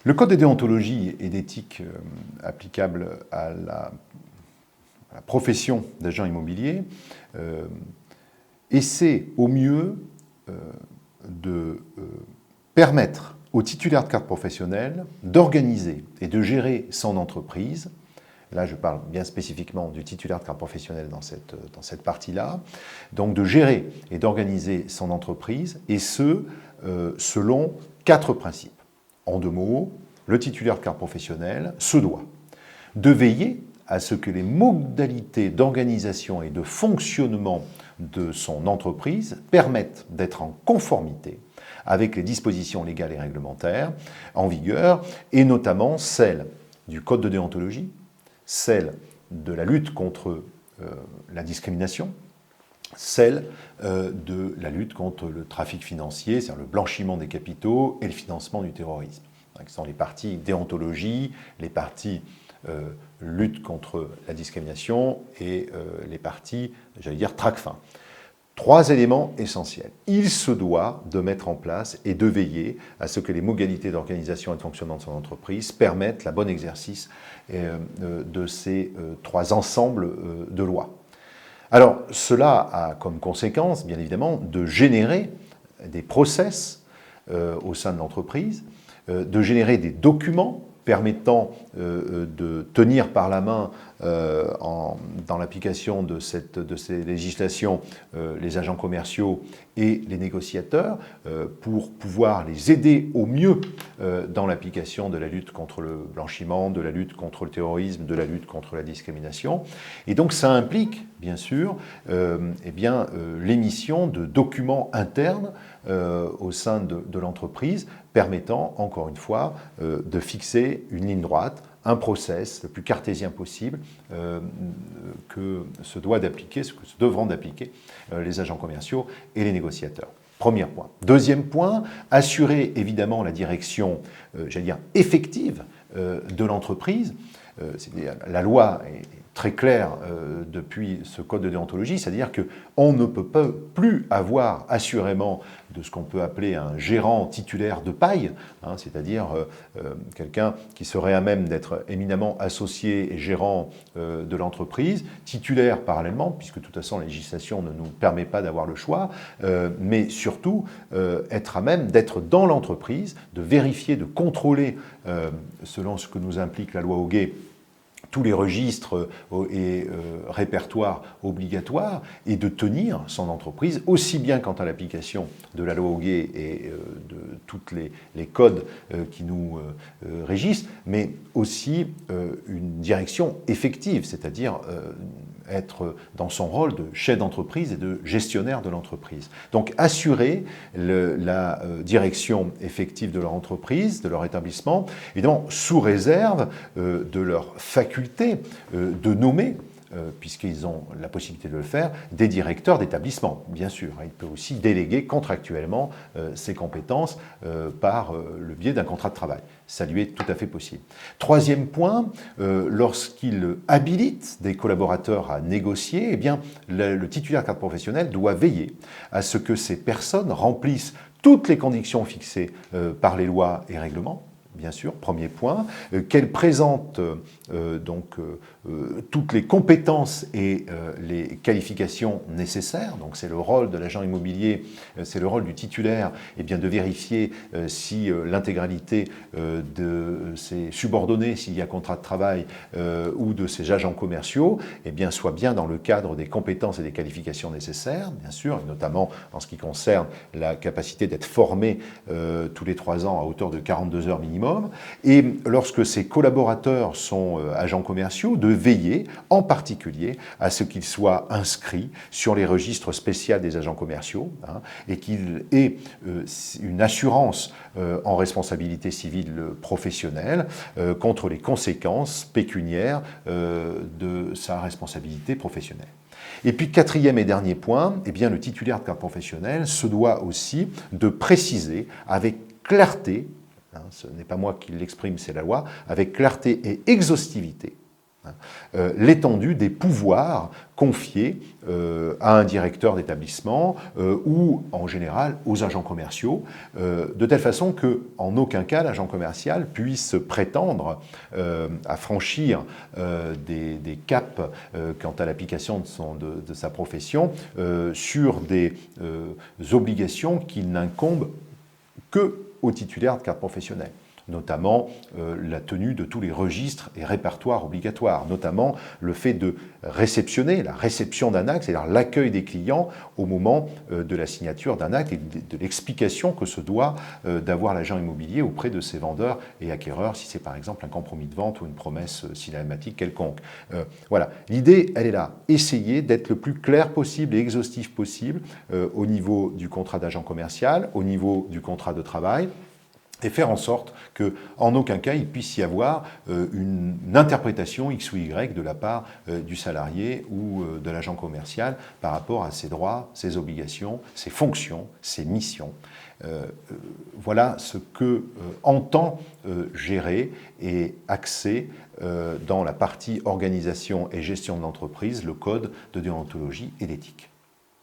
Le code de déontologie et d'éthique applicable à la profession d'agent immobilier essaie au mieux de permettre au titulaire de carte professionnelle d'organiser et de gérer son entreprise. Là, je parle bien spécifiquement du titulaire de carte professionnelle dans cette partie-là. Donc, de gérer et d'organiser son entreprise, et ce, selon 4 principes. En 2 mots, le titulaire de carte professionnelle se doit de veiller à ce que les modalités d'organisation et de fonctionnement de son entreprise permettent d'être en conformité avec les dispositions légales et réglementaires en vigueur, et notamment celles du code de déontologie, celle de la lutte contre la discrimination, celle de la lutte contre le trafic financier, c'est-à-dire le blanchiment des capitaux et le financement du terrorisme, qui sont les parties déontologie, les parties lutte contre la discrimination et les parties, j'allais dire, TRACFIN. 3 éléments essentiels. Il se doit de mettre en place et de veiller à ce que les modalités d'organisation et de fonctionnement de son entreprise permettent le bon exercice de ces 3 ensembles de lois. Alors, cela a comme conséquence, bien évidemment, de générer des process au sein de l'entreprise, de générer des documents permettant de tenir par la main dans l'application de ces législations les agents commerciaux et les négociateurs pour pouvoir les aider au mieux dans l'application de la lutte contre le blanchiment, de la lutte contre le terrorisme, de la lutte contre la discrimination. Et donc ça implique, bien sûr, l'émission de documents internes au sein de l'entreprise permettant, encore une fois, de fixer une ligne droite, un process le plus cartésien possible que se devront d'appliquer les agents commerciaux et les négociateurs. Premier point. Deuxième point, assurer évidemment la direction, effective de l'entreprise. La loi est très claire depuis ce code de déontologie, c'est-à-dire qu'on ne peut plus avoir assurément de ce qu'on peut appeler un gérant titulaire de paille, c'est-à-dire quelqu'un qui serait à même d'être éminemment associé et gérant de l'entreprise, titulaire parallèlement, puisque de toute façon la législation ne nous permet pas d'avoir le choix, mais surtout être à même d'être dans l'entreprise, de vérifier, de contrôler, selon ce que nous implique la loi Hoguet, tous les registres et répertoires obligatoires et de tenir son entreprise, aussi bien quant à l'application de la loi Hoguet et de tous les codes qui nous régissent, mais aussi une direction effective, c'est-à-dire être dans son rôle de chef d'entreprise et de gestionnaire de l'entreprise. Donc assurer la direction effective de leur entreprise, de leur établissement, évidemment sous réserve de leur faculté de nommer, puisqu'ils ont la possibilité de le faire, des directeurs d'établissement, bien sûr. Il peut aussi déléguer contractuellement ses compétences par le biais d'un contrat de travail. Ça lui est tout à fait possible. Troisième point, lorsqu'il habilite des collaborateurs à négocier, eh bien, le titulaire de carte professionnelle doit veiller à ce que ces personnes remplissent toutes les conditions fixées par les lois et règlements, bien sûr, premier point, qu'elle présente toutes les compétences et les qualifications nécessaires. Donc c'est le rôle de l'agent immobilier, c'est le rôle du titulaire, de vérifier si l'intégralité de ses subordonnés, s'il y a contrat de travail, ou de ses agents commerciaux, soit bien dans le cadre des compétences et des qualifications nécessaires, bien sûr, et notamment en ce qui concerne la capacité d'être formé tous les 3 ans à hauteur de 42 heures minimum. Et lorsque ces collaborateurs sont agents commerciaux, de veiller en particulier à ce qu'ils soient inscrits sur les registres spéciaux des agents commerciaux et qu'ils aient une assurance en responsabilité civile professionnelle contre les conséquences pécuniaires de sa responsabilité professionnelle. Et puis, 4e et dernier point, le titulaire de carte professionnelle se doit aussi de préciser avec clarté, ce n'est pas moi qui l'exprime, c'est la loi, avec clarté et exhaustivité, L'étendue des pouvoirs confiés à un directeur d'établissement ou en général aux agents commerciaux, de telle façon qu'en aucun cas l'agent commercial puisse prétendre à franchir des caps quant à l'application de sa profession sur des obligations qui n'incombent que aux titulaires de carte professionnelle, notamment la tenue de tous les registres et répertoires obligatoires, notamment le fait de réceptionner, la réception d'un acte, c'est-à-dire l'accueil des clients au moment de la signature d'un acte et de l'explication que se doit d'avoir l'agent immobilier auprès de ses vendeurs et acquéreurs, si c'est par exemple un compromis de vente ou une promesse cinématique quelconque. Voilà, l'idée, elle est là, essayer d'être le plus clair possible et exhaustif possible au niveau du contrat d'agent commercial, au niveau du contrat de travail, et faire en sorte qu'en aucun cas il puisse y avoir une interprétation X ou Y de la part du salarié ou de l'agent commercial par rapport à ses droits, ses obligations, ses fonctions, ses missions. Voilà ce que entend gérer et axer dans la partie organisation et gestion de l'entreprise le code de déontologie et d'éthique.